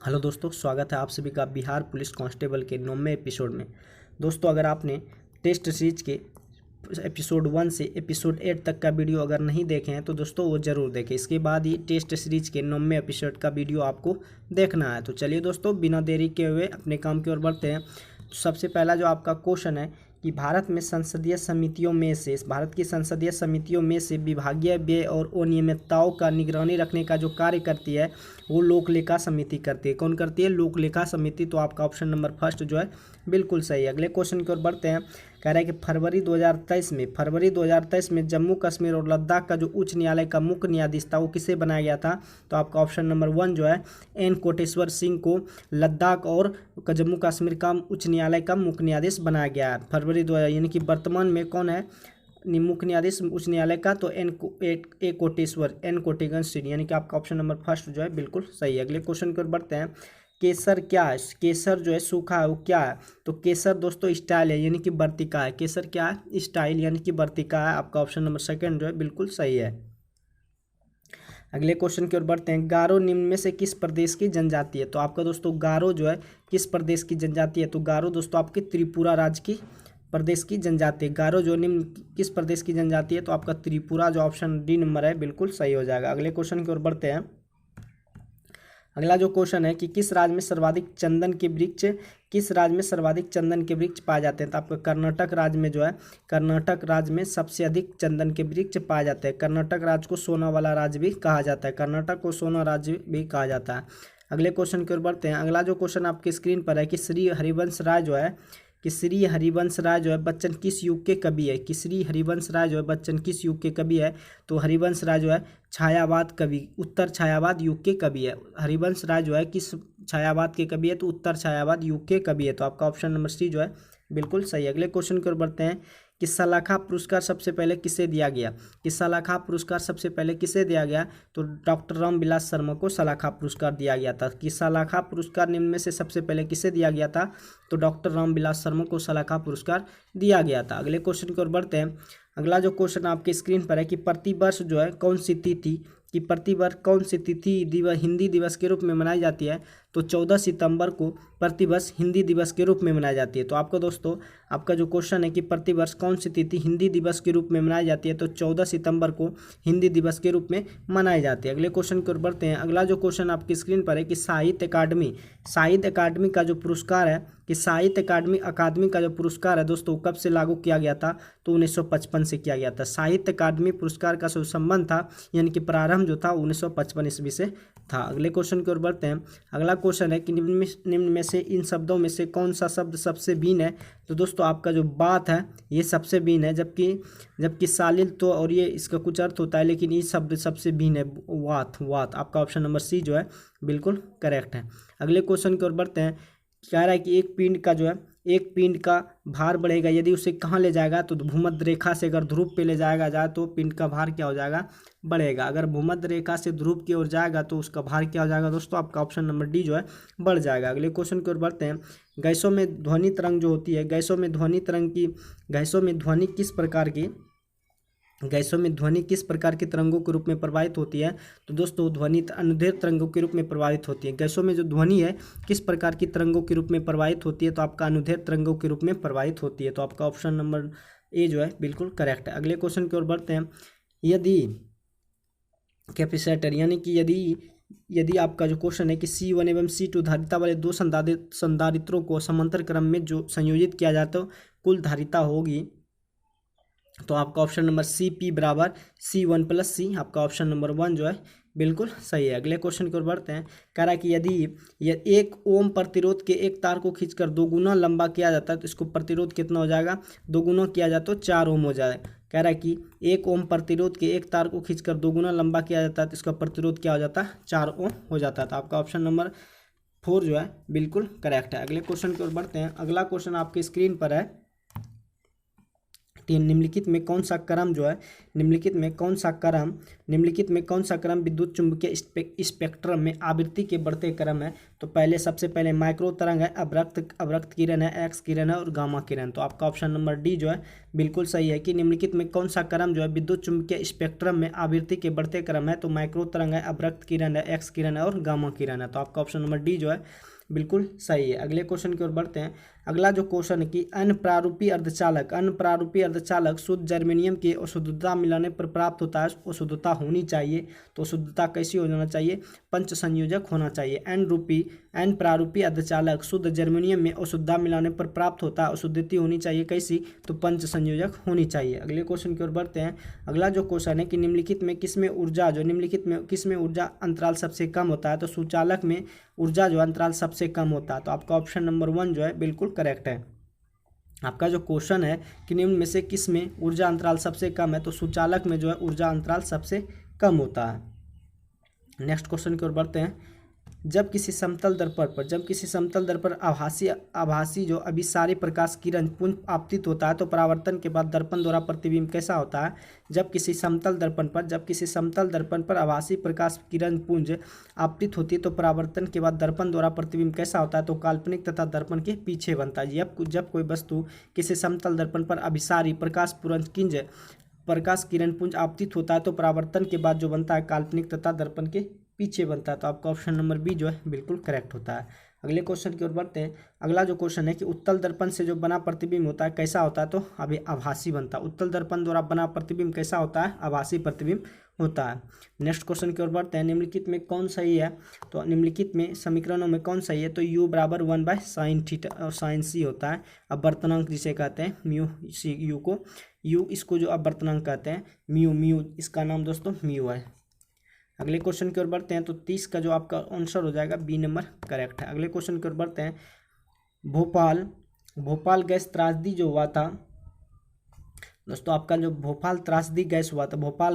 Hello दोस्तों, स्वागत है आप सभी का बिहार पुलिस कांस्टेबल के 9वें एपिसोड में। दोस्तों, अगर आपने टेस्ट सीरीज के एपिसोड 1 से एपिसोड 8 तक का वीडियो अगर नहीं देखे हैं तो दोस्तों वो ज़रूर देखें। इसके बाद ही टेस्ट सीरीज के 9वें एपिसोड का वीडियो आपको देखना है। तो चलिए दोस्तों, बिना देरी के हुए अपने काम की ओर बढ़ते हैं। तो सबसे पहला जो आपका क्वेश्चन है कि भारत की संसदीय समितियों में से विभागीय व्यय और अनियमितताओं का निगरानी रखने का जो कार्य करती है वो लोक लेखा समिति करती है। कौन करती है? लोक लेखा समिति। तो आपका ऑप्शन नंबर फर्स्ट जो है बिल्कुल सही है। अगले क्वेश्चन की ओर बढ़ते हैं। कह रहा है कि फरवरी 2023 में जम्मू कश्मीर और लद्दाख का जो उच्च न्यायालय का मुख्य न्यायाधीश था वो किसे बनाया गया था? तो आपका ऑप्शन नंबर 1 जो है एन कोटेश्वर सिंह को लद्दाख और जम्मू कश्मीर का उच्च न्यायालय का मुख्य न्यायाधीश बनाया गया है। फरवरी 2000 यानी कि वर्तमान में कौन है मुख्य न्यायाधीश उच्च न्यायालय का? तो एन कोटेश्वर सिंह, यानी कि आपका ऑप्शन नंबर फर्स्ट जो है बिल्कुल सही है। अगले क्वेश्चन की ओर बढ़ते हैं। केसर क्या है? केसर जो है सूखा है वो क्या है? तो केसर दोस्तों स्टाइल है, यानी कि वर्तिका है। केसर क्या है? स्टाइल यानी कि वर्तिका है। आपका ऑप्शन नंबर सेकंड जो है बिल्कुल सही है। अगले क्वेश्चन की ओर बढ़ते हैं। गारो निम्न में से किस प्रदेश की जनजाति है? तो आपका दोस्तों गारो जो है किस प्रदेश की जनजाति है? तो गारो दोस्तों आपकी त्रिपुरा राज्य की प्रदेश की जनजाति है। गारो जो निम्न किस प्रदेश की जनजाति है? तो आपका त्रिपुरा, जो ऑप्शन डी नंबर है बिल्कुल सही हो जाएगा। अगले क्वेश्चन की ओर बढ़ते हैं। अगला जो क्वेश्चन है कि किस राज्य में सर्वाधिक चंदन के वृक्ष पाए जाते हैं? तो आपका कर्नाटक राज्य में सबसे अधिक चंदन के वृक्ष पाए जाते हैं। कर्नाटक राज्य को सोना वाला राज्य भी कहा जाता है। कर्नाटक को सोना राज्य भी कहा जाता है। अगले क्वेश्चन की ओर बढ़ते हैं। अगला जो क्वेश्चन आपकी स्क्रीन पर है कि श्री हरिवंश राय जो है बच्चन किस युग के कवि है? कि श्री हरिवंश राय जो है बच्चन किस युग के कवि है? तो हरिवंश राय जो है छायावाद कवि, उत्तर छायावाद युग के कवि है। हरिवंश राय जो है किस छायावाद के कवि है? तो उत्तर छायावाद युग के कवि है। तो आपका ऑप्शन नंबर सी जो है बिल्कुल सही है। अगले क्वेश्चन की ओर बढ़ते हैं कि सलाखा पुरस्कार सबसे पहले किसे दिया गया? कि सलाखा पुरस्कार सबसे पहले किसे दिया गया? तो डॉक्टर रामविलास शर्मा को सलाखा पुरस्कार दिया गया था। कि सलाखा पुरस्कार निम्न में से सबसे पहले किसे दिया गया था? तो डॉक्टर रामविलास शर्मा को सलाखा पुरस्कार दिया गया था। अगले क्वेश्चन की ओर बढ़ते हैं। अगला जो क्वेश्चन आपके स्क्रीन पर है कि प्रतिवर्ष जो है कौन सी तिथि दिवस हिंदी दिवस के रूप में मनाई जाती है? तो 14 सितंबर को प्रतिवर्ष हिंदी दिवस के रूप में मनाई जाती है। तो आपका दोस्तों आपका जो क्वेश्चन है कि प्रतिवर्ष कौन सी तिथि हिंदी दिवस के रूप में मनाई जाती है? तो 14 सितंबर को हिंदी दिवस के रूप में मनाई जाती है। अगले क्वेश्चन की ओर बढ़ते हैं। अगला जो क्वेश्चन आपकी स्क्रीन पर है कि साहित्य अकादमी का जो पुरस्कार है कि साहित्य अकादमी का जो पुरस्कार है दोस्तों कब से लागू किया गया था? तो 1955 से किया गया था। साहित्य अकादमी पुरस्कार का जो संबंध था यानी कि प्रारंभ जो था 1955 ईस्वी से था। अगले क्वेश्चन की ओर बढ़ते हैं। अगला क्वेश्चन है कि निम्न में से इन शब्दों में से कौन सा शब्द सबसे भिन्न है? तो दोस्तों आपका जो बात है ये सबसे भिन्न है, जबकि सालिल तो और ये इसका कुछ अर्थ होता है, लेकिन ये शब्द सबसे भिन्न है। वात। आपका ऑप्शन नंबर सी जो है बिल्कुल करेक्ट है। अगले क्वेश्चन की ओर बढ़ते हैं। कह रहा है कि एक पिंड का भार बढ़ेगा यदि उसे कहाँ ले जाएगा? तो भूमध्य रेखा से अगर ध्रुव पे ले जाएगा जाए तो पिंड का भार क्या हो जाएगा? बढ़ेगा। अगर भूमध्य रेखा से ध्रुव की ओर जाएगा तो उसका भार क्या हो जाएगा दोस्तों? आपका ऑप्शन नंबर डी जो है बढ़ जाएगा। अगले क्वेश्चन की ओर बढ़ते हैं। गैसों में ध्वनि तरंग जो होती है, गैसों में ध्वनि किस प्रकार की तरंगों के रूप में प्रवाहित होती है? तो दोस्तों ध्वनि अनुदैर्ध्य तरंगों के रूप में प्रवाहित होती है। गैसों में जो ध्वनि है किस प्रकार की तरंगों के रूप में प्रवाहित होती है? तो आपका अनुदैर्ध्य तरंगों के रूप में प्रवाहित होती है। तो आपका ऑप्शन नंबर ए जो है बिल्कुल करेक्ट है। अगले क्वेश्चन की ओर बढ़ते हैं। यदि कैपेसिटर यानी कि यदि आपका जो क्वेश्चन है कि C1 एवं C2 धारिता वाले दो संधारित्रों को समांतर क्रम में जो संयोजित किया जाए तो कुल धारिता होगी? तो आपका ऑप्शन नंबर सी P बराबर C1+C। आपका ऑप्शन नंबर 1 जो है बिल्कुल सही है। अगले क्वेश्चन की ओर बढ़ते हैं। कह रहा है कि यदि 1 ओम प्रतिरोध के एक तार को खींचकर 2 गुना लंबा किया जाता है तो इसको प्रतिरोध कितना हो जाएगा? 2 गुना किया जाए तो 4 ओम हो जाए। कह रहा है कि 1 ओम प्रतिरोध के एक तार को खींचकर 2 गुना लंबा किया जाता है तो इसका प्रतिरोध क्या हो जाता है? 4 ओम हो जाता है। तो आपका ऑप्शन नंबर 4 जो है बिल्कुल करेक्ट है। अगले क्वेश्चन की ओर बढ़ते हैं। अगला क्वेश्चन आपके स्क्रीन पर है कि निम्नलिखित में कौन सा क्रम जो है निम्नलिखित में कौन सा क्रम विद्युत चुंबकीय स्पेक्ट्रम में आवृत्ति के बढ़ते क्रम है। तो सबसे पहले माइक्रो तरंग है, अवरक्त किरण है, एक्स किरण है और गामा किरण। तो आपका ऑप्शन नंबर डी जो है बिल्कुल सही है कि निम्नलिखित में कौन सा क्रम जो है विद्युत चुंबकीय स्पेक्ट्रम में आवृत्ति के बढ़ते क्रम है। तो माइक्रो तरंग है, अवरक्त किरण है, एक्स किरण है और गामा किरण है। तो आपका ऑप्शन नंबर डी जो है बिल्कुल सही है। अगले क्वेश्चन की ओर बढ़ते हैं। अगला जो क्वेश्चन है कि अनप्रारूपी अर्धचालक शुद्ध जर्मेनियम की अशुद्धता मिलाने पर प्राप्त होता है। अशुद्धता होनी चाहिए, तो अशुद्धता कैसी होना चाहिए? पंच संयोजक होना चाहिए। एन प्रारूपी अर्धचालक शुद्ध जर्मेनियम में अशुद्धता मिलाने पर प्राप्त होता है। अशुद्धति होनी चाहिए कैसी? तो पंच संयोजक होनी चाहिए। अगले क्वेश्चन की ओर बढ़ते हैं। अगला जो क्वेश्चन है कि निम्नलिखित में किसमें ऊर्जा अंतराल सबसे कम होता है। तो सुचालक में ऊर्जा जो अंतराल सबसे कम होता है। तो आपका ऑप्शन नंबर 1 जो है बिल्कुल करेक्ट है। आपका जो क्वेश्चन है कि निम्न में से किस में ऊर्जा अंतराल सबसे कम है। तो सुचालक में जो है ऊर्जा अंतराल सबसे कम होता है। नेक्स्ट क्वेश्चन की ओर बढ़ते हैं। जब किसी समतल दर्पण पर आभासी जो अभिसारी प्रकाश किरण पुंज आपतित होता है तो परावर्तन के बाद दर्पण द्वारा प्रतिबिंब कैसा होता है? जब किसी समतल दर्पण पर आभासी प्रकाश किरण पुंज आपतित होती है तो परावर्तन के बाद दर्पण द्वारा प्रतिबिंब कैसा होता है? तो काल्पनिक तथा दर्पण के पीछे बनता है। जब कोई वस्तु किसी समतल दर्पण पर अभिसारी प्रकाश किरण पुंज आपतित होता है तो परावर्तन के बाद जो बनता है काल्पनिक तथा दर्पण के पीछे बनता है। तो आपका ऑप्शन नंबर बी जो है बिल्कुल करेक्ट होता है। अगले क्वेश्चन की ओर बढ़ते हैं। अगला जो क्वेश्चन है कि उत्तल दर्पण से जो बना प्रतिबिंब होता है कैसा होता है? तो अभी आभासी बनता है। उत्तल दर्पण द्वारा बना प्रतिबिंब कैसा होता है? आभासी प्रतिबिंब होता है। नेक्स्ट क्वेश्चन की ओर बढ़ते हैं। निम्नलिखित में कौन सही है? तो निम्नलिखित में समीकरणों में कौन सही है? तो u बराबर 1/sin थीटा और साइन सी होता है। अपवर्तनांक जिसे कहते हैं म्यू सी, इसको जो अपवर्तनांक कहते हैं म्यू, इसका नाम दोस्तों म्यू है। अगले क्वेश्चन की ओर बढ़ते हैं। तो 30 का जो आपका आंसर हो जाएगा बी नंबर करेक्ट है। अगले क्वेश्चन की ओर बढ़ते हैं। भोपाल गैस त्रासदी जो हुआ था दोस्तों, आपका जो भोपाल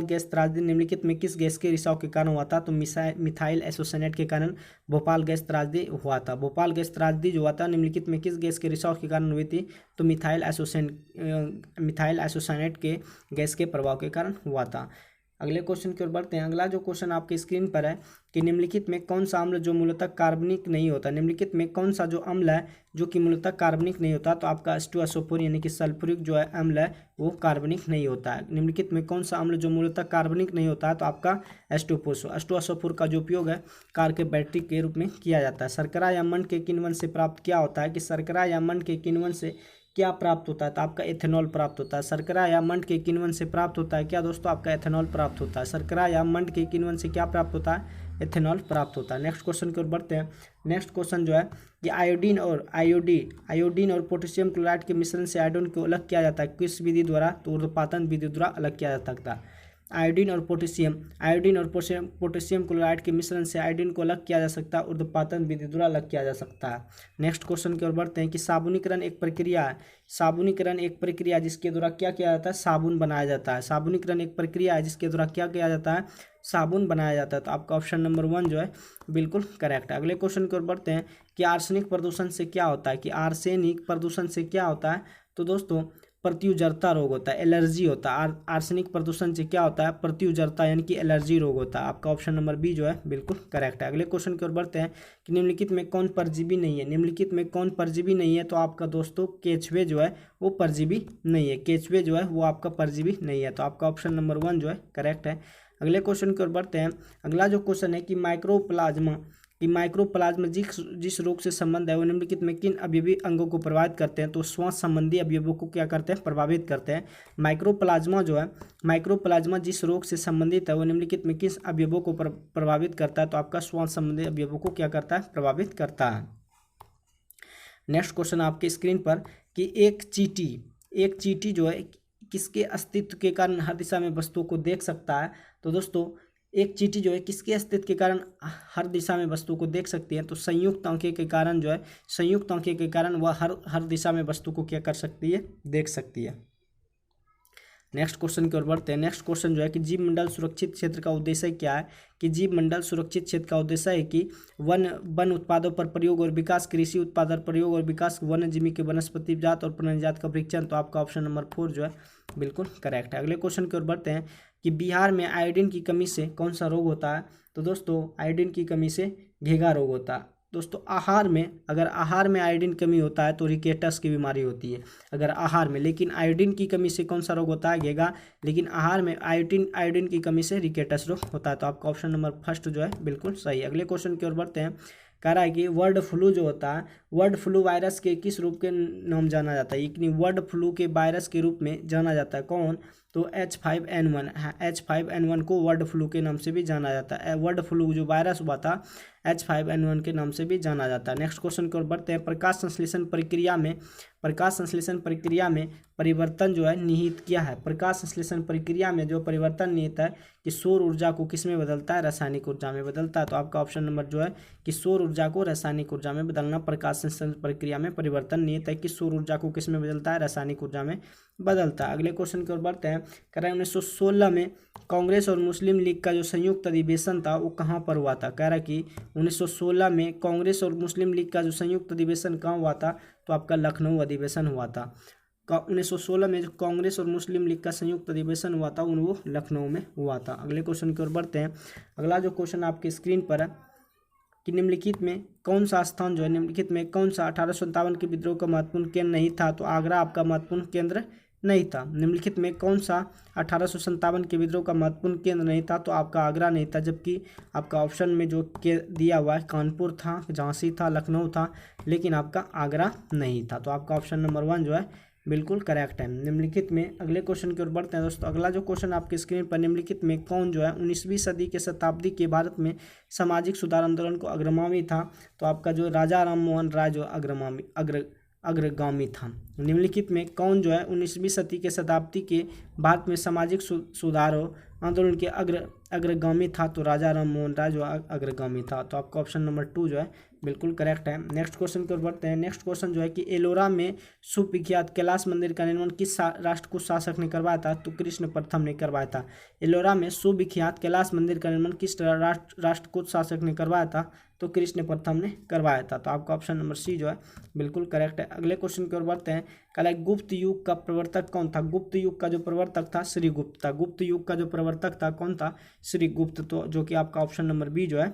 गैस त्रासदी निम्नलिखित में किस गैस के रिसाव के कारण हुआ था? तो मिथाइल एसोसिनेट के कारण भोपाल गैस त्रासदी हुआ था। भोपाल गैस त्रासदी जो हुआ था निम्नलिखित में किस गैस के रिसाव के कारण हुई थी? तो मिथाइल एसोसिनेट के गैस के प्रभाव के कारण हुआ था। अगले क्वेश्चन की ओर बढ़ते हैं। अगला जो क्वेश्चन आपके स्क्रीन पर है कि निम्नलिखित में कौन सा अम्ल जो मूलतः कार्बनिक नहीं होता? निम्नलिखित में कौन सा जो अम्ल है जो कि मूलतः कार्बनिक नहीं होता? तो आपका H2SO4 यानी कि सल्फ्यूरिक जो है अम्ल है वो कार्बनिक नहीं होता है। निम्नलिखित में कौन सा अम्ल जो मूलतः कार्बनिक नहीं होता है? तो आपका H2SO4 का जो उपयोग है कार के बैटरी के रूप में किया जाता है। शर्करा या मंड के किण्वन से प्राप्त क्या होता है? कि शर्करा या मंड के किण्वन से क्या प्राप्त होता है? तो आपका एथेनॉल प्राप्त होता है। शर्करा या मंड के किण्वन से प्राप्त होता है क्या दोस्तों? आपका एथेनॉल प्राप्त होता है। शर्करा या मंड के किण्वन से क्या प्राप्त होता है? एथेनॉल प्राप्त होता है। नेक्स्ट क्वेश्चन की ओर बढ़ते हैं। नेक्स्ट क्वेश्चन जो है कि आयोडीन और पोटेशियम क्लोराइड के मिश्रण से आयोडीन को अलग किया जाता है किस विधि द्वारा? तो ऊर्ध्वपातन विधि द्वारा अलग किया जा सकता है। आयोडीन और पोटेशियम क्लोराइड के मिश्रण से आयोडीन को अलग किया जा सकता है, ऊर्ध्वपातन विधि द्वारा अलग किया जा सकता है। नेक्स्ट क्वेश्चन की ओर बढ़ते हैं कि साबुनीकरण एक प्रक्रिया है जिसके द्वारा क्या किया जाता है? साबुन बनाया जाता है। साबुनीकरण एक प्रक्रिया है जिसके द्वारा क्या किया जाता है? साबुन बनाया जाता है। तो आपका ऑप्शन नंबर 1 जो है बिल्कुल करेक्ट है। अगले क्वेश्चन की ओर बढ़ते हैं कि आर्सेनिक प्रदूषण से क्या होता है? तो दोस्तों प्रत्युजरता रोग होता है, एलर्जी होता है। आर्सेनिक प्रदूषण से क्या होता है? प्रत्युजरता यानी कि एलर्जी रोग होता है। आपका ऑप्शन नंबर बी जो है बिल्कुल करेक्ट है। अगले क्वेश्चन की ओर बढ़ते हैं कि निम्नलिखित में कौन परजीवी नहीं है? तो आपका दोस्तों केचुए जो है वो परजीवी नहीं है। तो आपका ऑप्शन नंबर 1 जो है करेक्ट है। अगले क्वेश्चन की ओर बढ़ते हैं। अगला जो क्वेश्चन है कि माइक्रोप्लाज्मा जिस रोग से संबंध है वो निम्नलिखित में किन अवयवी अंगों को प्रभावित करते हैं? तो श्वास संबंधी अवयवों को क्या करते हैं? प्रभावित करते हैं। माइक्रोप्लाज्मा जिस रोग से संबंधित है वो निम्नलिखित में किस अवयवों को प्रभावित करता है? तो आपका श्वास संबंधी अवयवों को क्या करता है? प्रभावित करता है। नेक्स्ट क्वेश्चन आपके स्क्रीन पर कि एक चींटी जो है किसके अस्तित्व के कारण हर दिशा में वस्तुओं को देख सकता है? तो दोस्तों एक चींटी जो है किसके अस्तित्व के कारण हर दिशा में वस्तु को देख सकती है? तो संयुक्त आंखें के कारण वह हर दिशा में वस्तु को क्या कर सकती है? देख सकती है। नेक्स्ट क्वेश्चन की ओर बढ़ते हैं। नेक्स्ट क्वेश्चन जो है कि जीव मंडल सुरक्षित क्षेत्र का उद्देश्य क्या है, कि जीव मंडल सुरक्षित क्षेत्र का उद्देश्य है कि वन उत्पादों पर प्रयोग और विकास, कृषि उत्पादन प्रयोग और विकास, वन्य जीवी के वनस्पति जात और प्राणी जात का परीक्षण। तो आपका ऑप्शन नंबर 4 जो है बिल्कुल करेक्ट है। अगले क्वेश्चन की ओर बढ़ते हैं कि बिहार में आयोडीन की कमी से कौन सा रोग होता है। तो दोस्तों आयोडीन की कमी से घेघा रोग होता है। दोस्तों आहार में, अगर आहार में आयोडीन कमी होता है तो रिकेटस की बीमारी होती है, अगर आहार में। लेकिन आयोडीन की कमी से कौन सा रोग होता है, घेघा। लेकिन आहार में आयोडीन की कमी से रिकेटस रोग होता है। तो आपका ऑप्शन नंबर फर्स्ट जो है बिल्कुल सही है। अगले क्वेश्चन की ओर बढ़ते हैं। कह रहा है कि वर्ड फ्लू जो होता है, वर्ड फ्लू वायरस के किस रूप के नाम जाना जाता है, यानी वर्ड फ्लू के वायरस के रूप में जाना जाता है कौन। तो H5N1, H5N1 को वर्ड फ्लू के नाम से भी जाना जाता है। वर्ड फ्लू जो वायरस हुआ था H5N1 के नाम से भी जाना जाता है। नेक्स्ट क्वेश्चन की ओर बढ़ते हैं। प्रकाश संश्लेषण प्रक्रिया में परिवर्तन जो है निहित क्या है। प्रकाश संश्लेषण प्रक्रिया में जो परिवर्तन निहित है कि सौर ऊर्जा को किस में बदलता है, रासायनिक ऊर्जा में बदलता है। तो आपका ऑप्शन नंबर जो है कि सौर ऊर्जा को रासायनिक ऊर्जा में बदलना प्रकाश संश्लेषण प्रक्रिया में परिवर्तन निहित है कि सौर ऊर्जा को किस में बदलता है, रासायनिक ऊर्जा में बदलता है। अगले क्वेश्चन की ओर बढ़ते हैं। कह रहे हैं 1916 में कांग्रेस और मुस्लिम लीग का जो संयुक्त अधिवेशन था वो कहाँ पर हुआ था। कह रहा है कि 1916 में कांग्रेस और मुस्लिम लीग का जो संयुक्त अधिवेशन कहाँ हुआ था, तो आपका लखनऊ अधिवेशन हुआ था। 1916 में जो कांग्रेस और मुस्लिम लीग का संयुक्त अधिवेशन हुआ था वो लखनऊ में हुआ था। अगले क्वेश्चन की ओर बढ़ते हैं। अगला जो क्वेश्चन आपके स्क्रीन पर है कि निम्नलिखित में कौन सा स्थान जो है, निम्नलिखित में कौन सा 1857 के विद्रोह का महत्वपूर्ण केंद्र नहीं था। तो आगरा आपका महत्वपूर्ण केंद्र नहीं था। निम्नलिखित में कौन सा 1857 के विद्रोह का महत्वपूर्ण केंद्र नहीं था। तो आपका आगरा नहीं था, जबकि आपका ऑप्शन में जो के दिया हुआ है कानपुर था, झांसी था, लखनऊ था, लेकिन आपका आगरा नहीं था। तो आपका ऑप्शन नंबर 1 जो है बिल्कुल करेक्ट है। निम्नलिखित में अगले क्वेश्चन की ओर बढ़ते हैं दोस्तों। अगला जो क्वेश्चन आपके स्क्रीन पर, निम्नलिखित में कौन जो है 19वीं सदी के शताब्दी के भारत में सामाजिक सुधार आंदोलन को अग्रगामी था। तो आपका जो राजा राम मोहन राय जो अग्रगामी था। निम्नलिखित में कौन जो है 19वीं सदी के शताब्दी के भारत में सामाजिक सुधारों आंदोलन के अग्रगामी था। तो राजा राम मोहन राय जो अग्रगामी था। तो आपका ऑप्शन नंबर 2 जो है बिल्कुल करेक्ट है। नेक्स्ट क्वेश्चन की ओर बढ़ते हैं। नेक्स्ट क्वेश्चन जो है कि एलोरा में सुविख्यात कैलाश मंदिर का निर्माण किस राष्ट्र को शासक ने करवाया था। तो कृष्ण प्रथम ने करवाया था। एलोरा में सुविख्यात कैलाश मंदिर का निर्माण किस राष्ट्र को शासक ने करवाया था। तो कृष्ण प्रथम ने करवाया था। तो आपका ऑप्शन नंबर सी जो है बिल्कुल करेक्ट है। अगले क्वेश्चन की ओर बढ़ते हैं। कल गुप्त युग का प्रवर्तक कौन था। गुप्त युग का जो प्रवर्तक था श्रीगुप्त था। गुप्त युग का जो प्रवर्तक था कौन था, श्रीगुप्त। तो जो कि आपका ऑप्शन नंबर बी जो है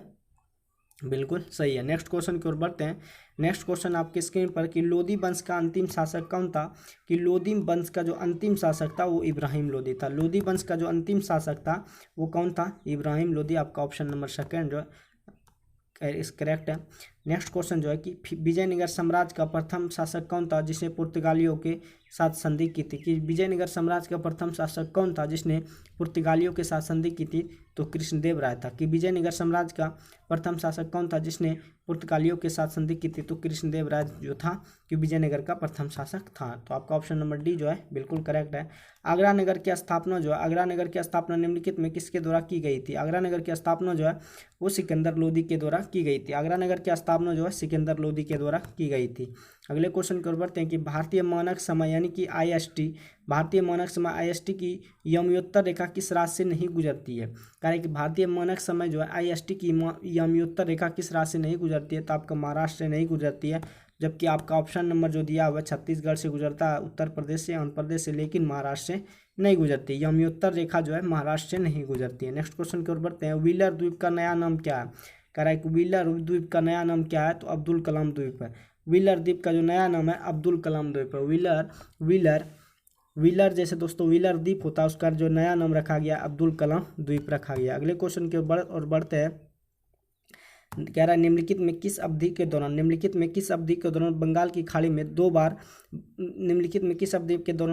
बिल्कुल सही है। नेक्स्ट क्वेश्चन की ओर बढ़ते हैं। नेक्स्ट क्वेश्चन आपके स्क्रीन पर कि लोदी वंश का अंतिम शासक कौन था। कि लोदी वंश का जो अंतिम शासक था वो इब्राहिम लोदी था। लोदी वंश का जो अंतिम शासक था वो कौन था, इब्राहिम लोदी। आपका ऑप्शन नंबर सेकंड जो है इस करेक्ट है। नेक्स्ट क्वेश्चन जो है कि विजयनगर साम्राज्य का प्रथम शासक कौन था जिसने पुर्तगालियों के साथ संधि की थी। कि विजयनगर साम्राज्य का प्रथम शासक कौन था जिसने पुर्तगालियों के साथ संधि की थी। तो कृष्णदेव राय था। कि विजयनगर साम्राज्य का प्रथम शासक कौन था जिसने पुर्तगालियों के साथ संधि की थी। तो कृष्णदेव राय जो था कि विजयनगर का प्रथम शासक था। तो आपका ऑप्शन नंबर डी जो है बिल्कुल करेक्ट है। आगरा नगर की स्थापना जो है, आगरा नगर की स्थापना निम्नलिखित में किसके द्वारा की गई थी। आगरा नगर की स्थापना जो है वो सिकंदर लोदी के द्वारा की गई थी। आगरा नगर की स्थापना जो है सिकंदर लोदी के द्वारा की गई थी। अगले क्वेश्चन की ओर बढ़ते हैं कि भारतीय मानक समय यानी कि IST, भारतीय मानक समय IST की यमयोत्तर रेखा किस राज्य से नहीं गुजरती है। कारण कि भारतीय मानक समय जो है IST की यमयोत्तर रेखा किस राज्य से नहीं गुजरती है। तो आपका महाराष्ट्र से नहीं गुजरती है, जबकि आपका ऑप्शन नंबर जो दिया हुआ है छत्तीसगढ़ से गुजरता है, उत्तर प्रदेश से, आंध्र प्रदेश से, लेकिन महाराष्ट्र से नहीं गुजरती। यमयोत्तर रेखा जो है महाराष्ट्र से नहीं गुजरती है। नेक्स्ट क्वेश्चन की ओर बढ़ते हैं। व्हीलर द्वीप का नया नाम क्या है। कह रहा है कि व्हीलर द्वीप का नया नाम क्या है। तो अब्दुल कलाम द्वीप है। व्हीलर द्वीप का जो नया नाम है अब्दुल कलाम द्वीप है। व्हीलर जैसे दोस्तों व्हीलर द्वीप होता है उसका जो नया नाम रखा गया अब्दुल कलाम द्वीप रखा गया। अगले क्वेश्चन के और बढ़ते हैं। कह रहा है निम्नलिखित में किस अवधि के दौरान बंगाल की खाड़ी में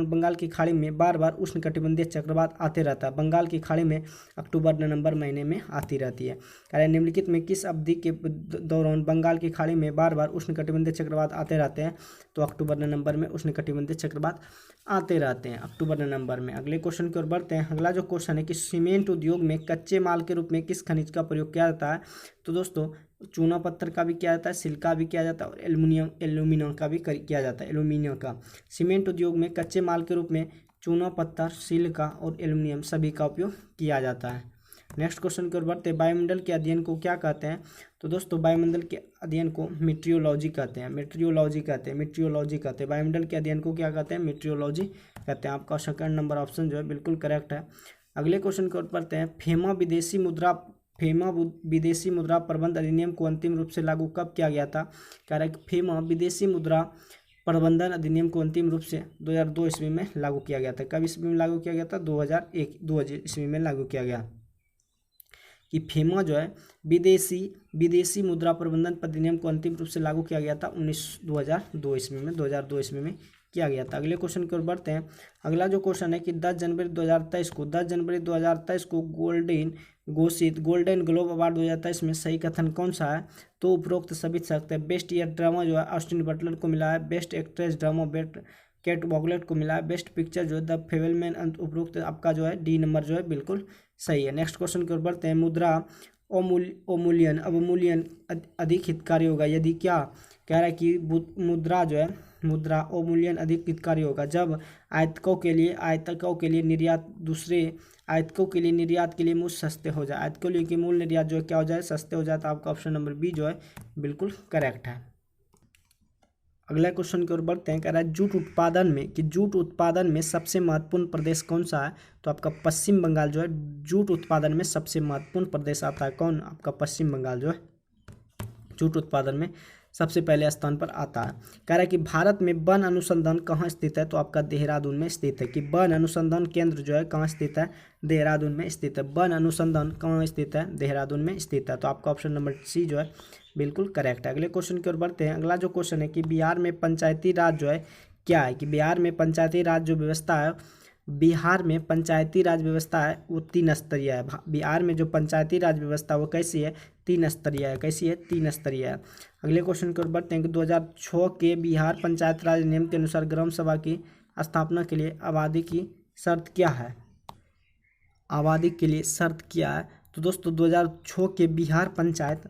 बंगाल की खाड़ी में बार बार उष्णकटिबंधीय चक्रवात आते रहता है। बंगाल की खाड़ी में अक्टूबर नवंबर महीने में आती रहती है। कह रहा है निम्नलिखित में किस अवधि के दौरान बंगाल की खाड़ी में बार बार उष्णकटिबंधीय चक्रवात आते रहते हैं। तो अक्टूबर नवंबर में उष्णकटिबंधीय चक्रवात आते रहते हैं, अक्टूबर नवंबर में। अगले क्वेश्चन की ओर बढ़ते हैं। अगला जो क्वेश्चन है कि सीमेंट उद्योग में कच्चे माल के रूप में किस खनिज का प्रयोग किया जाता है। तो दोस्तों चूना पत्थर का भी किया जाता है, सिल्का भी किया जाता है और एल्यूमिनियम का भी किया जाता है। एल्यूमिनियम का सीमेंट उद्योग में कच्चे माल के रूप में चूना पत्थर, सिलिका और एल्युमिनियम सभी का उपयोग किया जाता है। नेक्स्ट क्वेश्चन की ओर बढ़ते हैं। वायुमंडल के अध्ययन को क्या कहते हैं? तो दोस्तों वायुमंडल के अध्ययन को मीटियोलॉजी कहते हैं। वायुमंडल के अध्ययन को क्या कहते हैं? मीटियोलॉजी कहते हैं। आपका सेकंड नंबर ऑप्शन जो है बिल्कुल करेक्ट है। अगले क्वेश्चन की ओर बढ़ते हैं। फेमा विदेशी मुद्रा प्रबंध अधिनियम को अंतिम रूप से लागू कब किया गया था? कह रहा है कि फेमा विदेशी मुद्रा प्रबंधन अधिनियम को अंतिम रूप से 2002 ईस्वी में लागू किया गया था। कब ईस्वी में लागू किया गया था? 2001 ईस्वी में लागू किया गया। कि फेमा जो है विदेशी मुद्रा प्रबंधन अधिनियम को अंतिम रूप से लागू किया गया था 2002 ईस्वी में किया गया था। अगले क्वेश्चन की ओर बढ़ते हैं। अगला जो क्वेश्चन है कि 10 जनवरी 2023 को गोल्डन ग्लोब अवार्ड 2023 में सही कथन कौन सा है? तो उपरोक्त सभी सकते हैं। बेस्ट ईयर ड्रामा जो है ऑस्टिन बटलर को मिला है। बेस्ट एक्ट्रेस ड्रामा केट बॉगलेट को मिला है। बेस्ट पिक्चर जो है द फेबलमैन, उपरोक्त आपका जो है डी नंबर जो है बिल्कुल सही है। नेक्स्ट क्वेश्चन की ओर बढ़ते हैं। मुद्रा अवमूल्यन अधिक हितकारी होगा यदि क्या? कह रहा है कि मुद्रा अवमूल्यन अधिक हितकारी होगा जब आयातकों के लिए निर्यात दूसरे आयातकों के लिए निर्यात के लिए मूल्य सस्ते हो जाए। आयातकों के लिए मूल्य निर्यात जो है क्या हो जाए? सस्ते हो जाए। तो आपका ऑप्शन नंबर बी जो है बिल्कुल करेक्ट है। अगला क्वेश्चन की ओर बढ़ते हैं। कह रहा है जूट उत्पादन में सबसे महत्वपूर्ण प्रदेश कौन सा है? तो आपका पश्चिम बंगाल जो है जूट उत्पादन में सबसे महत्वपूर्ण प्रदेश आता है। कौन? आपका पश्चिम बंगाल जो है जूट उत्पादन में सबसे पहले स्थान पर आता है। कह रहा है कि भारत में वन अनुसंधान कहाँ स्थित है? तो आपका देहरादून में स्थित है। कि वन अनुसंधान केंद्र जो है कहाँ स्थित है? देहरादून में स्थित है। वन अनुसंधान कहाँ स्थित है? देहरादून में स्थित है। तो आपका ऑप्शन नंबर सी जो है बिल्कुल करेक्ट है। अगले क्वेश्चन की ओर बढ़ते हैं। अगला जो क्वेश्चन है कि बिहार में पंचायती राज जो है क्या है? कि बिहार में पंचायती राज जो व्यवस्था है वो 3 स्तरीय है। बिहार में जो पंचायती राज व्यवस्था वो कैसी है? 3 स्तरीय है। कैसी है? 3 स्तरीय है। अगले क्वेश्चन की ओर बढ़ते हैं कि 2006 के बिहार पंचायत राज नियम के अनुसार ग्राम सभा की स्थापना के लिए आबादी की शर्त क्या है? तो दोस्तों 2006 के बिहार पंचायत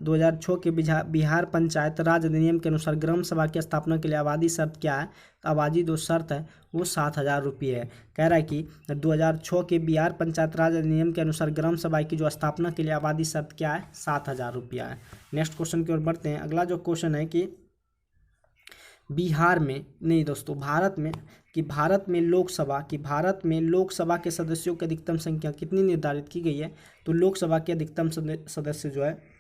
राज अधिनियम के अनुसार ग्राम सभा की स्थापना के लिए आबादी शर्त क्या है? तो आबादी जो शर्त है वो 7,000 रुपये है। कह रहा है कि 2006 के बिहार पंचायत राज अधिनियम के अनुसार ग्राम सभा की जो स्थापना के लिए आबादी शर्त क्या है? 7,000 रुपया है। नेक्स्ट क्वेश्चन की ओर बढ़ते हैं। अगला जो क्वेश्चन है कि भारत में लोकसभा के सदस्यों की अधिकतम संख्या कितनी निर्धारित की गई है? तो लोकसभा के अधिकतम सदस्य जो है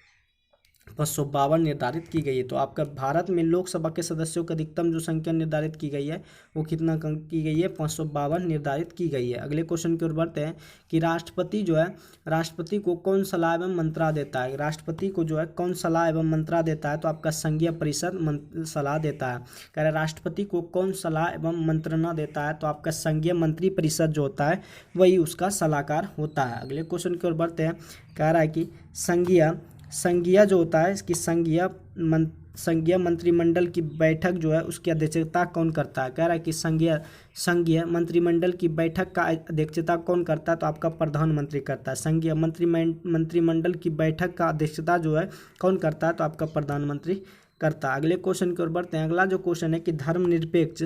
552 निर्धारित की गई है। तो आपका भारत में लोकसभा के सदस्यों की अधिकतम जो संख्या निर्धारित की गई है वो कितना की गई है? 552 निर्धारित की गई है। अगले क्वेश्चन की ओर बढ़ते हैं कि राष्ट्रपति को कौन सलाह एवं मंत्रणा देता है? तो आपका संघीय परिषद सलाह देता है। कह रहा है राष्ट्रपति को कौन सलाह एवं मंत्रणा देता है? तो आपका संघीय मंत्री परिषद जो होता है वही उसका सलाहकार होता है। अगले क्वेश्चन की ओर बढ़ते हैं। कह रहा है कि संघीय जो होता है इसकी संघीय मंत्रिमंडल की बैठक जो है उसकी अध्यक्षता कौन करता है? कह रहा है कि संघीय मंत्रिमंडल की बैठक का अध्यक्षता कौन करता है? तो आपका प्रधानमंत्री करता है। संघीय मंत्रिमंडल की बैठक का अध्यक्षता जो है कौन करता है? तो आपका प्रधानमंत्री करता है। अगले क्वेश्चन की ओर बढ़ते हैं। अगला जो क्वेश्चन है कि धर्मनिरपेक्ष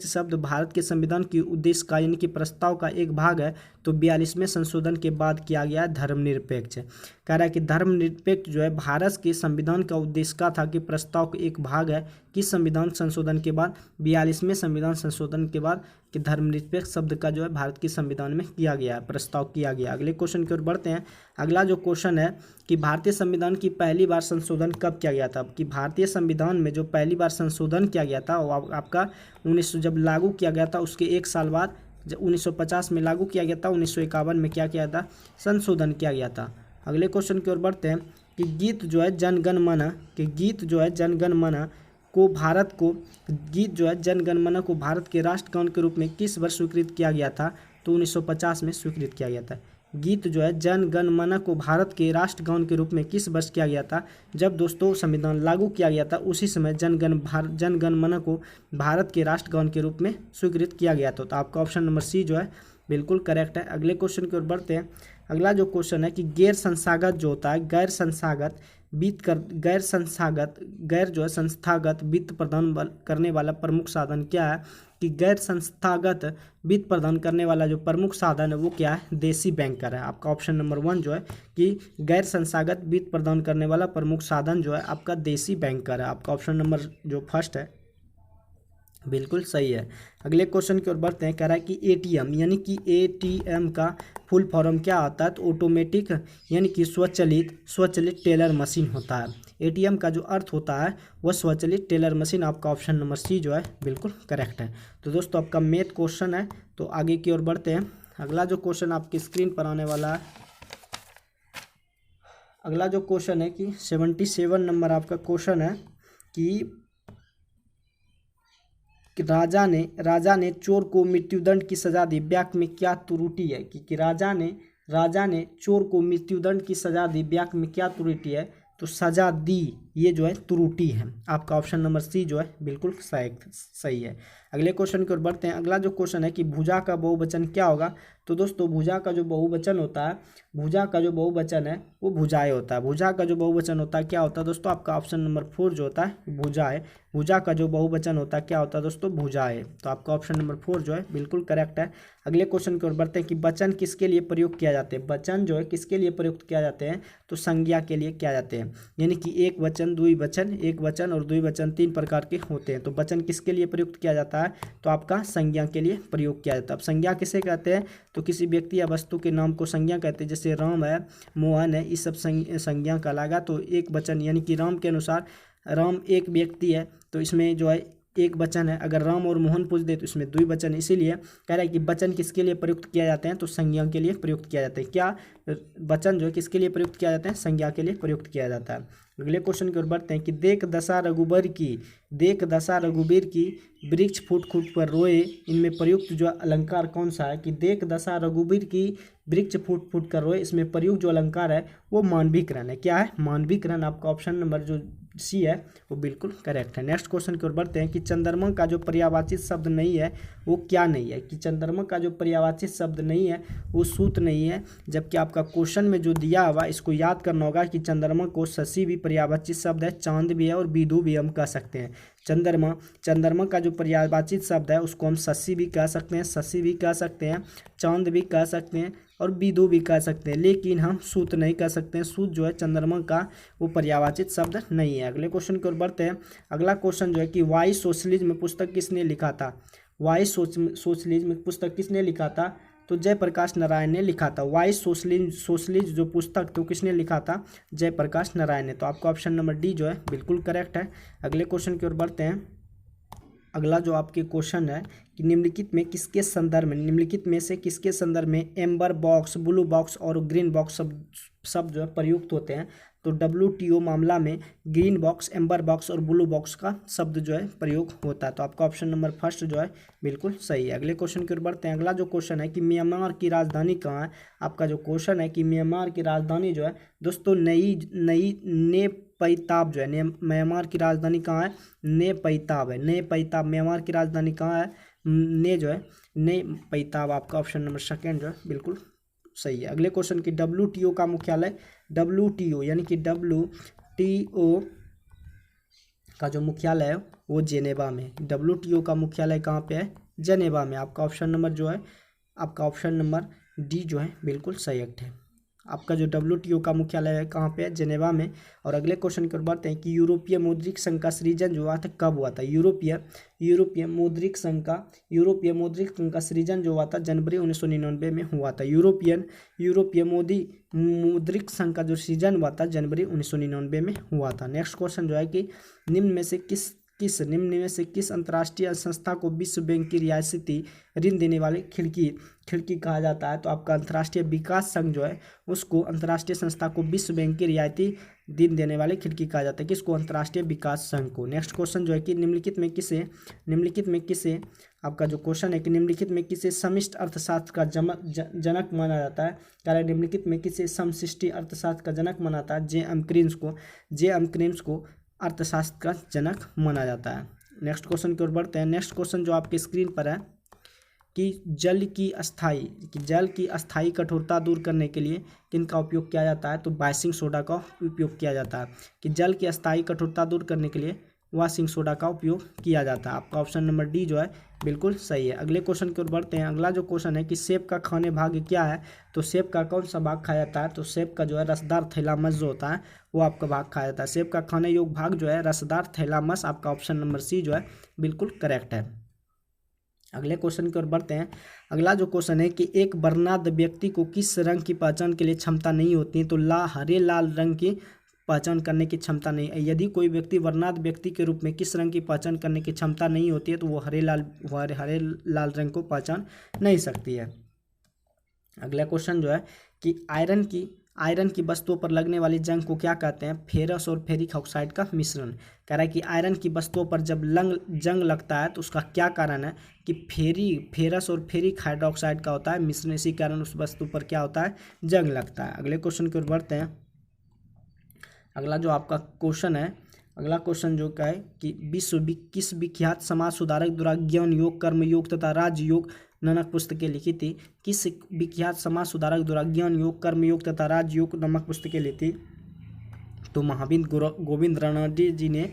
शब्द भारत के संविधान की उद्देश्य का यानी कि प्रस्ताव का एक भाग है। तो 42वें संशोधन के बाद किया गया है धर्मनिरपेक्ष। कह रहा है कि धर्मनिरपेक्ष जो है भारत के संविधान का उद्देश्य का था कि प्रस्ताव का एक भाग है किस संविधान संशोधन के बाद? 42वें संविधान संशोधन के बाद कि धर्मनिरपेक्ष शब्द का जो है भारत के संविधान में किया गया है, प्रस्ताव किया गया। अगले क्वेश्चन की ओर बढ़ते हैं। अगला जो क्वेश्चन है कि भारतीय संविधान की पहली बार संशोधन कब किया गया था? कि भारतीय संविधान में जो पहली बार संशोधन किया गया था वो आपका 1900 जब लागू किया गया था उसके 1 साल बाद जब 1950 में लागू किया गया था, 1951 में क्या किया था? संशोधन किया गया था। अगले क्वेश्चन की ओर बढ़ते हैं कि गीत जो है जनगण मन को भारत के राष्ट्रगान के रूप में किस वर्ष स्वीकृत किया गया था? तो 1950 में स्वीकृत किया गया था। गीत जो है जनगण मन को भारत के राष्ट्रगान के रूप में किस वर्ष किया गया था? जब दोस्तों संविधान लागू किया गया था उसी समय जनगण मन को भारत के राष्ट्रगान के रूप में स्वीकृत किया गया था। तो आपका ऑप्शन नंबर सी जो है बिल्कुल करेक्ट है। अगले क्वेश्चन की ओर बढ़ते हैं। अगला जो क्वेश्चन है कि गैर संस्थागत संस्थागत वित्त प्रदान करने वाला प्रमुख साधन क्या है? कि गैर संस्थागत वित्त प्रदान करने वाला जो प्रमुख साधन है वो क्या है, देसी बैंकर है। आपका ऑप्शन नंबर 1 जो है कि गैर संस्थागत वित्त प्रदान करने वाला प्रमुख साधन जो है आपका देसी बैंकर है। आपका ऑप्शन नंबर जो फर्स्ट है बिल्कुल सही है। अगले क्वेश्चन की ओर बढ़ते हैं। कह रहा है कि एटीएम यानी कि एटीएम का फुल फॉर्म क्या होता है, तो ऑटोमेटिक यानी कि स्वचालित टेलर मशीन होता है। एटीएम का जो अर्थ होता है वह स्वचालित टेलर मशीन। आपका ऑप्शन नंबर सी जो है बिल्कुल करेक्ट है। तो दोस्तों आपका मैथ क्वेश्चन है, तो आगे की ओर बढ़ते हैं। अगला जो क्वेश्चन आपकी स्क्रीन पर आने वाला है, अगला जो क्वेश्चन है कि 77 नंबर आपका क्वेश्चन है कि राजा ने चोर को मृत्युदंड की सजा दी, वाक्य में क्या त्रुटि है। कि राजा ने चोर को मृत्युदंड की सजा दी, वाक्य में क्या त्रुटि है, तो सजा दी ये जो है त्रुटि है। आपका ऑप्शन नंबर सी जो है बिल्कुल सही है। अगले क्वेश्चन की ओर बढ़ते हैं। अगला जो क्वेश्चन है कि भुजा का बहुवचन क्या होगा, तो दोस्तों भुजा का जो बहुवचन होता है, भुजा का जो बहुवचन है वो भुजाएं होता है। भुजा का जो बहुवचन होता है क्या होता है दोस्तों, आपका ऑप्शन नंबर 4 जो होता है भुजाएं। भुजा का जो बहुवचन होता है क्या होता है दोस्तों, भुजाएं। तो आपका ऑप्शन नंबर 4 जो है बिल्कुल करेक्ट है। अगले क्वेश्चन की ओर बढ़ते हैं कि वचन किसके लिए प्रयोग किया जाते हैं। वचन जो है किसके लिए प्रयुक्त किया जाते हैं, तो संज्ञा के लिए किया जाते हैं। यानी कि एक वचन, द्विवचन, एक वचन और द्विवचन 3 प्रकार के होते हैं। तो वचन किसके लिए प्रयुक्त किया जाता है, तो आपका संज्ञा के लिए प्रयोग किया जाता है। अब संज्ञा किसे कहते हैं, तो किसी व्यक्ति या वस्तु के नाम को संज्ञा कहते हैं। जैसे राम है, मोहन है, इस सब संज्ञा कहलाएगा। तो एक वचन यानी कि राम के अनुसार राम एक व्यक्ति है, तो इसमें जो है एक वचन है। अगर राम और मोहन पूछ दे तो इसमें द्विवचन। इसीलिए कह रहा है कि वचन किसके लिए प्रयुक्त किया जाते हैं, तो संज्ञा के लिए प्रयुक्त किया जाता है। क्या वचन जो है किसके लिए प्रयुक्त किया जाता है, संज्ञा के लिए प्रयुक्त किया जाता है। अगले क्वेश्चन की ओर बढ़ते हैं कि देख दशा रघुबीर की वृक्ष फूट फूट पर रोए, इनमें प्रयुक्त जो अलंकार कौन सा है। कि देख दशा रघुबीर की वृक्ष फूट फूट कर रोए, इसमें प्रयुक्त जो अलंकार है वो मानविकरण है। क्या है, मानविकरण। आपका ऑप्शन नंबर जो सी है वो बिल्कुल करेक्ट है। नेक्स्ट क्वेश्चन की ओर बढ़ते हैं कि चंद्रमा का जो पर्यायवाची शब्द नहीं है वो क्या नहीं है। कि चंद्रमा का जो पर्यायवाची शब्द नहीं है वो सूत नहीं है। जबकि आपका क्वेश्चन में जो दिया हुआ इसको याद करना होगा कि चंद्रमा को शशि भी पर्यायवाची शब्द है, चांद भी है और बिंदु भी हम कह सकते हैं। चंद्रमा का जो पर्यायवाची शब्द है उसको हम शशि भी कह सकते हैं, चांद भी कह सकते हैं और बिंदु भी कह सकते हैं, लेकिन हम सूत नहीं कह सकते हैं। सूत जो है चंद्रमा का वो पर्यायवाचित शब्द नहीं है। अगले क्वेश्चन की ओर बढ़ते हैं। अगला क्वेश्चन जो है कि वाई सोशलिज्म पुस्तक किसने लिखा था। वाई सोशलिज्म पुस्तक किसने लिखा था, तो जयप्रकाश नारायण ने लिखा था। वाई सोशलिज्म जो पुस्तक तो किसने लिखा था, जयप्रकाश नारायण ने। तो आपका ऑप्शन नंबर डी जो है बिल्कुल करेक्ट है। अगले क्वेश्चन की ओर बढ़ते हैं। अगला जो आपके क्वेश्चन है कि निम्नलिखित में से किसके संदर्भ में एम्बर बॉक्स, ब्लू बॉक्स और ग्रीन बॉक्स शब्द जो है प्रयुक्त होते हैं। तो WTO मामला में ग्रीन बॉक्स, एम्बर बॉक्स और ब्लू बॉक्स का शब्द जो है प्रयोग होता है। तो आपका ऑप्शन नंबर फर्स्ट जो है बिल्कुल सही है। अगले क्वेश्चन की ओर बढ़ते हैं। अगला जो क्वेश्चन है कि म्यांमार की राजधानी कहाँ है। आपका जो क्वेश्चन है कि म्यांमार की राजधानी जो है दोस्तों नेपैताब जो है। म्यांमार की राजधानी कहाँ है, नेपैताब है। नेपैताब म्यांमार की राजधानी कहाँ है, नेपैताब। आपका ऑप्शन नंबर सेकंड जो है बिल्कुल सही है। अगले क्वेश्चन की WTO का मुख्यालय, WTO यानी कि WTO का जो मुख्यालय है वो जेनेवा में। WTO का मुख्यालय कहाँ पे है, जेनेवा में। आपका ऑप्शन नंबर जो है, आपका ऑप्शन नंबर डी जो है बिल्कुल सही है। आपका जो WTO का मुख्यालय है कहाँ पे है, जेनेवा में। और अगले क्वेश्चन की ओर बढ़ते हैं कि यूरोपीय मौद्रिक संघ का सृजन जो हुआ था कब हुआ था। यूरोपीय मौद्रिक संघ का सृजन जो हुआ था जनवरी 1999 में हुआ था। यूरोपीय मौद्रिक संघ का जो सृजन हुआ था जनवरी 1999 में हुआ था। नेक्स्ट क्वेश्चन जो है कि निम्न में से किस अंतर्राष्ट्रीय संस्था को विश्व बैंक की रियायती ऋण देने वाली खिड़की कहा जाता है। तो आपका अंतर्राष्ट्रीय विकास संघ जो है उसको, अंतर्राष्ट्रीय संस्था को विश्व बैंक की रियायती ऋण देने वाली खिड़की कहा जाता है। किसको, अंतर्राष्ट्रीय विकास संघ को। नेक्स्ट क्वेश्चन जो है कि निम्नलिखित में किसे आपका जो क्वेश्चन है कि निम्नलिखित में किसे समष्टि अर्थशास्त्र का जनक माना जाता है। कारण निम्नलिखित में किसे समष्टि अर्थशास्त्र का जनक माना जाता है। जे एम क्रीम्स को अर्थशास्त्र का जनक माना जाता है। नेक्स्ट क्वेश्चन की ओर बढ़ते हैं। नेक्स्ट क्वेश्चन जो आपकी स्क्रीन पर है कि जल की अस्थायी कठोरता दूर करने के लिए किनका उपयोग किया जाता है। तो बाइसिंग सोडा का उपयोग किया जाता है। कि जल की अस्थायी कठोरता दूर करने के लिए वॉशिंग सोडा का उपयोग किया जाता है। आपका ऑप्शन नंबर डी जो है बिल्कुल सही है। अगले क्वेश्चन की ओर बढ़ते हैं। अगला जो क्वेश्चन है कि सेब का खाने भाग क्या है, तो सेब का कौन सा भाग खाया जाता है, तो सेब का जो है रसदार थैलामस जो होता है वो आपका भाग खाया जाता है। सेब का खाने योग्य भाग जो है रसदार थैलामस, आपका ऑप्शन नंबर सी जो है बिल्कुल करेक्ट है। अगले क्वेश्चन की ओर बढ़ते हैं। अगला जो क्वेश्चन है कि एक वर्णांध व्यक्ति को किस रंग की पहचान के लिए क्षमता नहीं होती, तो हरे लाल रंग की पहचान करने की क्षमता नहीं है। यदि कोई व्यक्ति वर्णांध व्यक्ति के रूप में किस रंग की पहचान करने की क्षमता नहीं होती है, तो वो हरे लाल रंग को पहचान नहीं सकती है। अगला क्वेश्चन जो है कि आयरन की वस्तुओं पर लगने वाली जंग को क्या कहते हैं, फेरस और फेरिक ऑक्साइड का मिश्रण। कह रहा है कि आयरन की वस्तुओं पर जब जंग लगता है तो उसका क्या कारण है, कि फेरस और फेरिक हाइड्रोक्साइड का होता है मिश्रण, इसी कारण उस वस्तु पर क्या होता है, जंग लगता है। अगले क्वेश्चन की ओर बढ़ते हैं। अगला जो आपका क्वेश्चन है, अगला क्वेश्चन जो क्या है कि किस विख्यात समाज सुधारक द्वारा ज्ञान योग, कर्म योग तथा राजयोग नामक पुस्तकें लिखी थी। किस विख्यात समाज सुधारक द्वारा ज्ञान योग, कर्म योग तथा राजयोग नामक पुस्तकें लिखी, तो महावीर गोविंद रानडे जी ने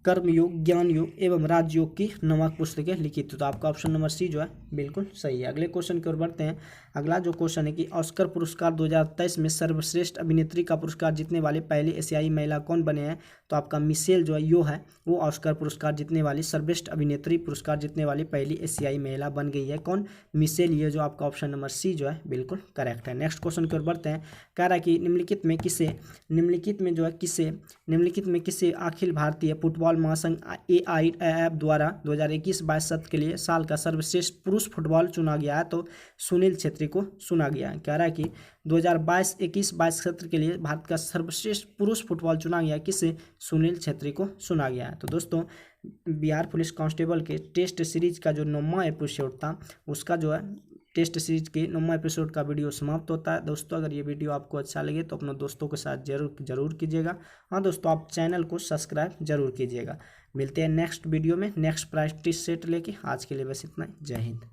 कर्म योग, ज्ञान योग एवं राजयोग की नामक पुस्तकें लिखी थी। तो आपका ऑप्शन नंबर सी जो है बिल्कुल सही है। अगले क्वेश्चन की ओर बढ़ते हैं। अगला जो क्वेश्चन है कि ऑस्कर पुरस्कार 2023 में सर्वश्रेष्ठ अभिनेत्री का पुरस्कार जीतने वाले पहले एशियाई महिला कौन बने हैं, तो आपका मिशेल जो है यो है वो ऑस्कर पुरस्कार जीतने वाली, सर्वश्रेष्ठ अभिनेत्री पुरस्कार जीतने वाली पहली एशियाई महिला बन गई है। कौन, मिशेल ये, जो आपका ऑप्शन नंबर सी जो है बिल्कुल करेक्ट है। नेक्स्ट क्वेश्चन की ओर बढ़ते हैं। कह रहा है कि निम्नलिखित में किसे अखिल भारतीय फुटबॉल महासंघ AIFF द्वारा 2021-22 सत्र के लिए साल का सर्वश्रेष्ठ पुरुष फुटबॉल चुना गया है, तो सुनील छेत्री को चुना गया है। कह रहा है कि 2021-22 सत्र के लिए भारत का सर्वश्रेष्ठ पुरुष फुटबॉल चुना गया, किसे, सुनील छेत्री को चुना गया है। तो दोस्तों बिहार पुलिस कांस्टेबल के टेस्ट सीरीज का जो 9वां एपिसोड था, उसका जो है टेस्ट सीरीज के 9वां एपिसोड का वीडियो समाप्त होता है। दोस्तों अगर ये वीडियो आपको अच्छा लगे तो अपने दोस्तों के साथ जरूर कीजिएगा। हाँ दोस्तों, आप चैनल को सब्सक्राइब जरूर कीजिएगा। मिलते हैं नेक्स्ट वीडियो में नेक्स्ट प्रैक्टिस सेट लेके। आज के लिए बस इतना ही। जय हिंद।